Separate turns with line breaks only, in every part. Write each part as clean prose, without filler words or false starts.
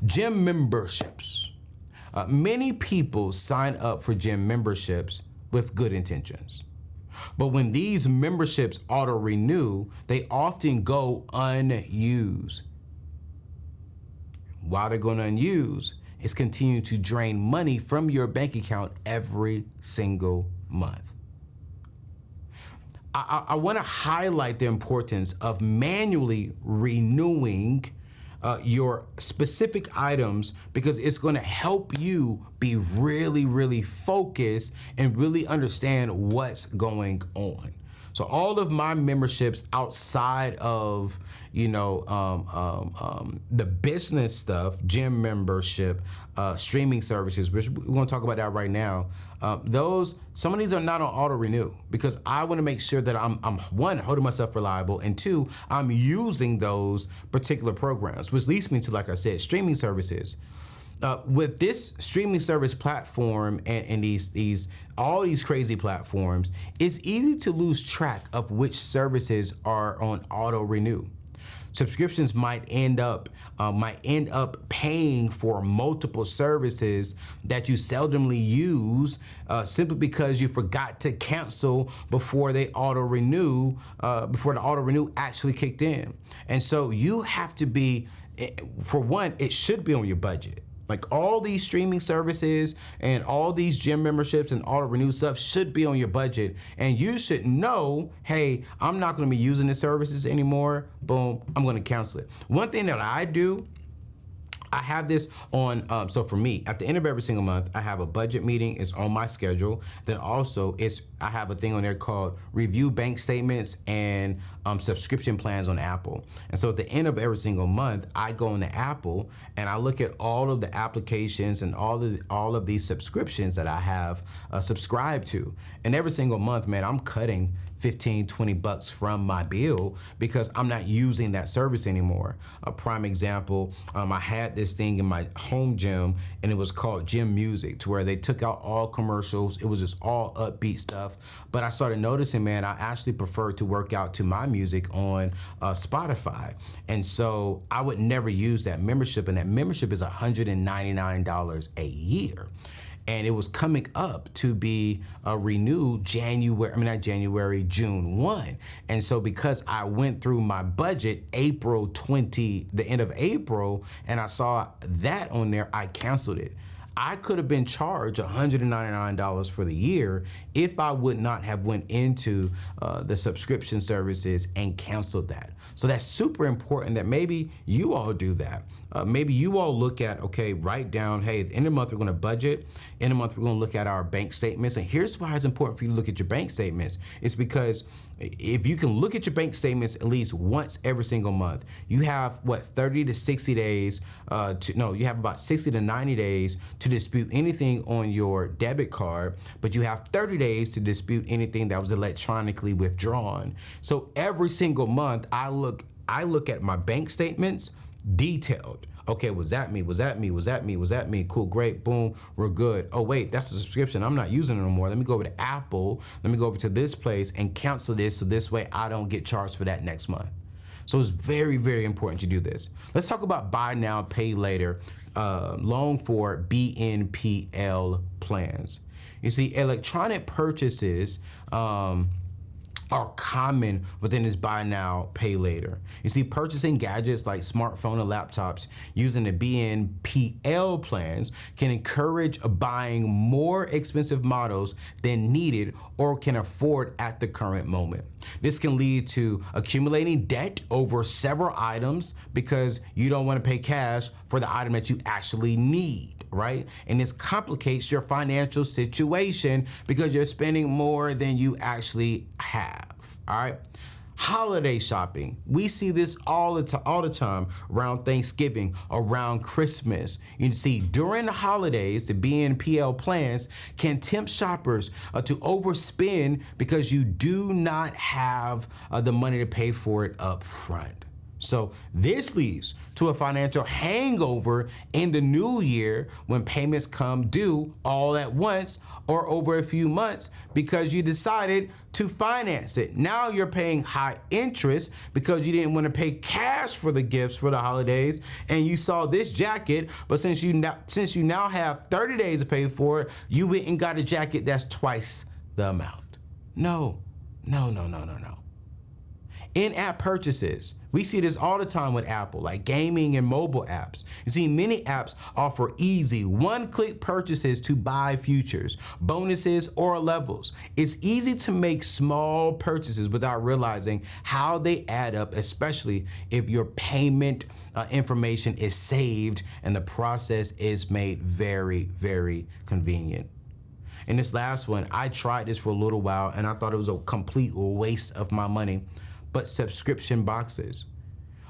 Gym memberships. Many people sign up for gym memberships with good intentions. But when these memberships auto-renew, they often go unused. While they're going unused, it's continuing to drain money from your bank account every single month. I want to highlight the importance of manually renewing your specific items, because it's going to help you be really focused and really understand what's going on. So all of my memberships outside of, the business stuff, gym membership, streaming services, which we're going to talk about that right now. Some of these are not on auto renew, because I want to make sure that I'm one, holding myself reliable, and two, I'm using those particular programs, which leads me to, like I said, streaming services. With this streaming service platform and all these crazy platforms, it's easy to lose track of which services are on auto renew. Subscriptions might end up paying for multiple services that you seldomly use, simply because you forgot to cancel before they auto renew, before the auto renew actually kicked in. And so you have to be, for one, it should be on your budget. Like all these streaming services and all these gym memberships and auto renew stuff should be on your budget, and you should know, hey, I'm not going to be using the services anymore. Boom, I'm going to cancel it. One thing that I do, I have this on, so for me, at the end of every single month, I have a budget meeting. It's on my schedule. Then also I have a thing on there called review bank statements and subscription plans on Apple. And so at the end of every single month, I go into Apple and I look at all of the applications and all of these subscriptions that I have subscribed to. And every single month, man, I'm cutting 15, 20 bucks from my bill because I'm not using that service anymore. A prime example, I had this thing in my home gym and it was called Gym Music, to where they took out all commercials. It was just all upbeat stuff. But I started noticing, man, I actually prefer to work out to my music on Spotify. And so I would never use that membership, and that membership is $199 a year. And it was coming up to be renewed June 1. And so because I went through my budget the end of April, and I saw that on there, I canceled it. I could have been charged $199 for the year if I would not have went into the subscription services and canceled that. So that's super important that maybe you all do that. Maybe you all look at, okay, write down, hey, at the end of the month, we're gonna budget. In a month, we're gonna look at our bank statements. And here's why it's important for you to look at your bank statements. It's because if you can look at your bank statements at least once every single month, you have what, 30 to 60 days, you have about 60 to 90 days to dispute anything on your debit card, but you have 30 days to dispute anything that was electronically withdrawn. So every single month, I look at my bank statements detailed. Okay, was that me? Was that me? Was that me? Was that me? Cool, great, boom, we're good. Oh wait, that's a subscription. I'm not using it anymore. Let me go over to Apple. Let me go over to this place and cancel this, so this way I don't get charged for that next month. So it's very, very important to do this. Let's talk about buy now, pay later, loan for BNPL plans. You see, electronic purchases are common within this buy now, pay later. You see, purchasing gadgets like smartphone and laptops using the BNPL plans can encourage buying more expensive models than needed or can afford at the current moment. This can lead to accumulating debt over several items because you don't want to pay cash for the item that you actually need, right? And this complicates your financial situation because you're spending more than you actually have, all right? Holiday shopping. We see this all the time around Thanksgiving, around Christmas. You see, during the holidays, the BNPL plans can tempt shoppers to overspend because you do not have the money to pay for it up front. So this leads to a financial hangover in the new year when payments come due all at once or over a few months because you decided to finance it. Now you're paying high interest because you didn't want to pay cash for the gifts for the holidays, and you saw this jacket, but since you now have 30 days to pay for it, you went and got a jacket that's twice the amount. No. In-app purchases. We see this all the time with Apple, like gaming and mobile apps. You see, many apps offer easy one-click purchases to buy futures, bonuses, or levels. It's easy to make small purchases without realizing how they add up, especially if your payment information is saved and the process is made very, very convenient. And this last one, I tried this for a little while and I thought it was a complete waste of my money. But subscription boxes,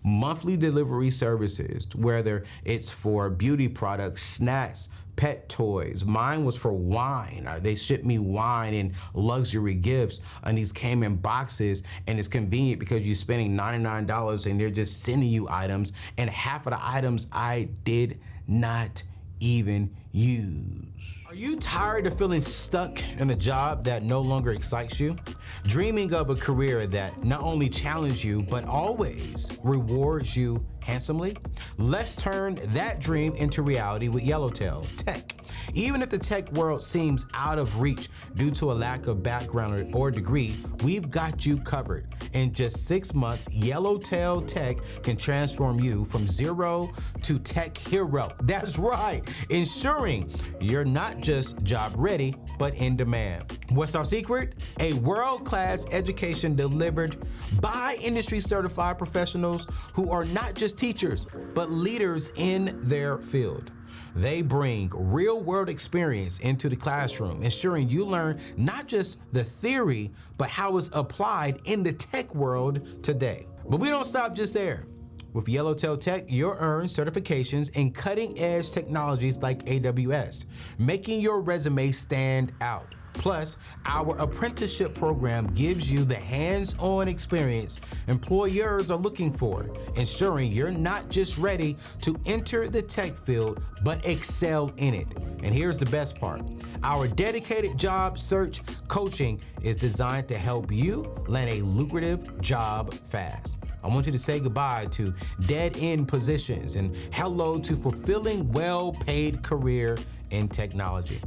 monthly delivery services, whether it's for beauty products, snacks, pet toys. Mine was for wine. They shipped me wine and luxury gifts, and these came in boxes, and it's convenient because you're spending $99 and they're just sending you items, and half of the items I did not even use. Are you tired of feeling stuck in a job that no longer excites you? Dreaming of a career that not only challenges you, but always rewards you handsomely? Let's turn that dream into reality with Yellowtail Tech. Even if the tech world seems out of reach due to a lack of background or degree, we've got you covered. In just 6 months, Yellowtail Tech can transform you from zero to tech hero. That's right, ensuring you're not just job ready, but in demand. What's our secret? A world-class education delivered by industry certified professionals who are not just teachers, but leaders in their field. They bring real-world experience into the classroom, ensuring you learn not just the theory, but how it's applied in the tech world today. But we don't stop just there. With Yellowtail Tech, you'll earn certifications in cutting-edge technologies like AWS, making your resume stand out. Plus, our apprenticeship program gives you the hands-on experience employers are looking for, ensuring you're not just ready to enter the tech field, but excel in it. And here's the best part. Our dedicated job search coaching is designed to help you land a lucrative job fast. I want you to say goodbye to dead-end positions and hello to fulfilling, well-paid career in technology.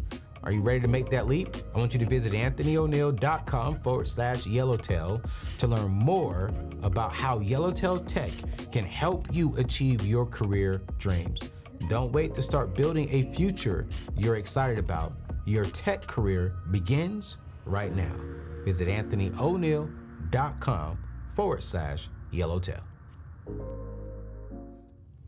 Are you ready to make that leap? I want you to visit anthonyoneal.com/yellowtail to learn more about how Yellowtail Tech can help you achieve your career dreams. Don't wait to start building a future you're excited about. Your tech career begins right now. Visit anthonyoneal.com/yellowtail.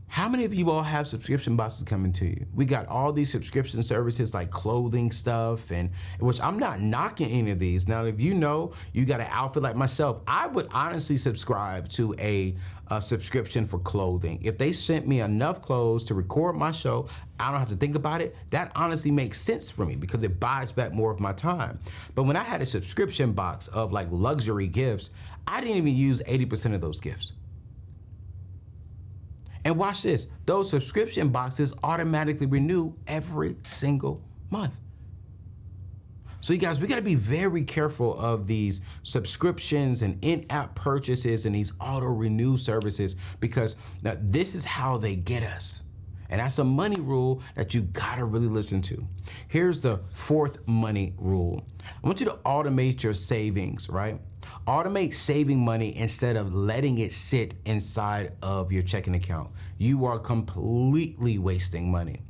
How many of you all have subscription boxes coming to you? We got all these subscription services like clothing stuff, and which I'm not knocking any of these. Now, if you know you got an outfit like myself, I would honestly subscribe to a subscription for clothing. If they sent me enough clothes to record my show, I don't have to think about it. That honestly makes sense for me because it buys back more of my time. But when I had a subscription box of like luxury gifts, I didn't even use 80% of those gifts. And watch this, those subscription boxes automatically renew every single month. So you guys, we gotta be very careful of these subscriptions and in-app purchases and these auto-renew services, because now this is how they get us. And that's a money rule that you gotta really listen to. Here's the fourth money rule. I want you to automate your savings, right? Automate saving money instead of letting it sit inside of your checking account. You are completely wasting money.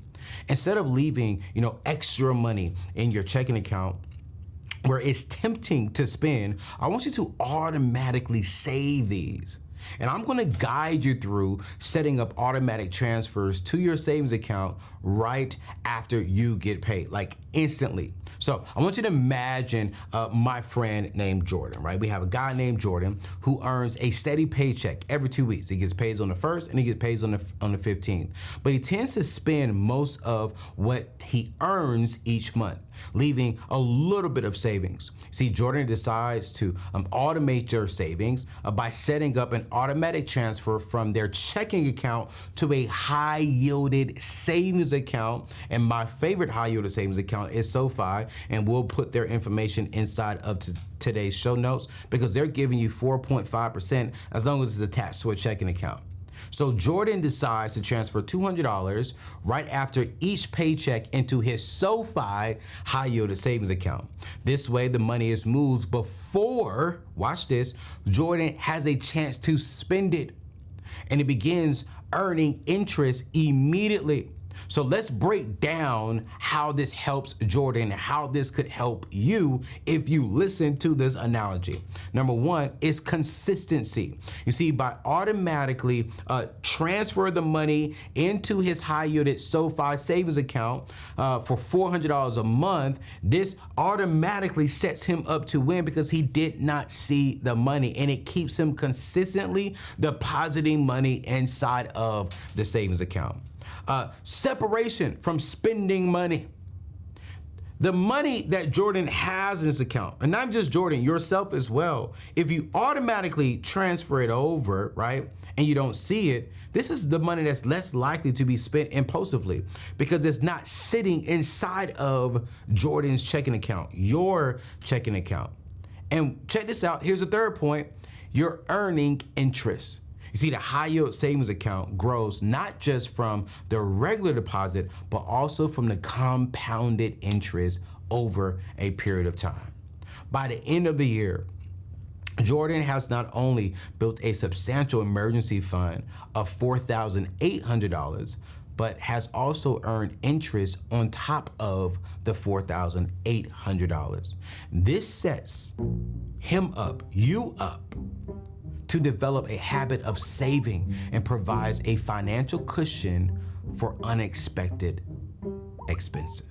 Instead of leaving, extra money in your checking account where it's tempting to spend, I want you to automatically save these. And I'm gonna guide you through setting up automatic transfers to your savings account right after you get paid, like instantly. So I want you to imagine my friend named Jordan, right? We have a guy named Jordan who earns a steady paycheck every 2 weeks. He gets paid on the 1st and he gets paid on the 15th. But he tends to spend most of what he earns each month, leaving a little bit of savings. See, Jordan decides to automate their savings by setting up an automatic transfer from their checking account to a high-yielded savings account. And my favorite high-yielded savings account is SoFi, and we'll put their information inside of today's show notes because they're giving you 4.5% as long as it's attached to a checking account. So Jordan decides to transfer $200 right after each paycheck into his SoFi high-yielded savings account. This way, the money is moved before, watch this, Jordan has a chance to spend it, and he begins earning interest immediately. So let's break down how this helps Jordan, how this could help you if you listen to this analogy. Number one is consistency. You see, by automatically transfer the money into his high-yielded SoFi savings account for $400 a month, this automatically sets him up to win because he did not see the money, and it keeps him consistently depositing money inside of the savings account. Separation from spending money. The money that Jordan has in his account, and not just Jordan, yourself as well, if you automatically transfer it over, right, and you don't see it, this is the money that's less likely to be spent impulsively because it's not sitting inside of Jordan's checking account, your checking account. And check this out, here's the third point, you're earning interest. You see, the high yield savings account grows not just from the regular deposit, but also from the compounded interest over a period of time. By the end of the year, Jordan has not only built a substantial emergency fund of $4,800, but has also earned interest on top of the $4,800. This sets him up, you up, to develop a habit of saving and provides a financial cushion for unexpected expenses.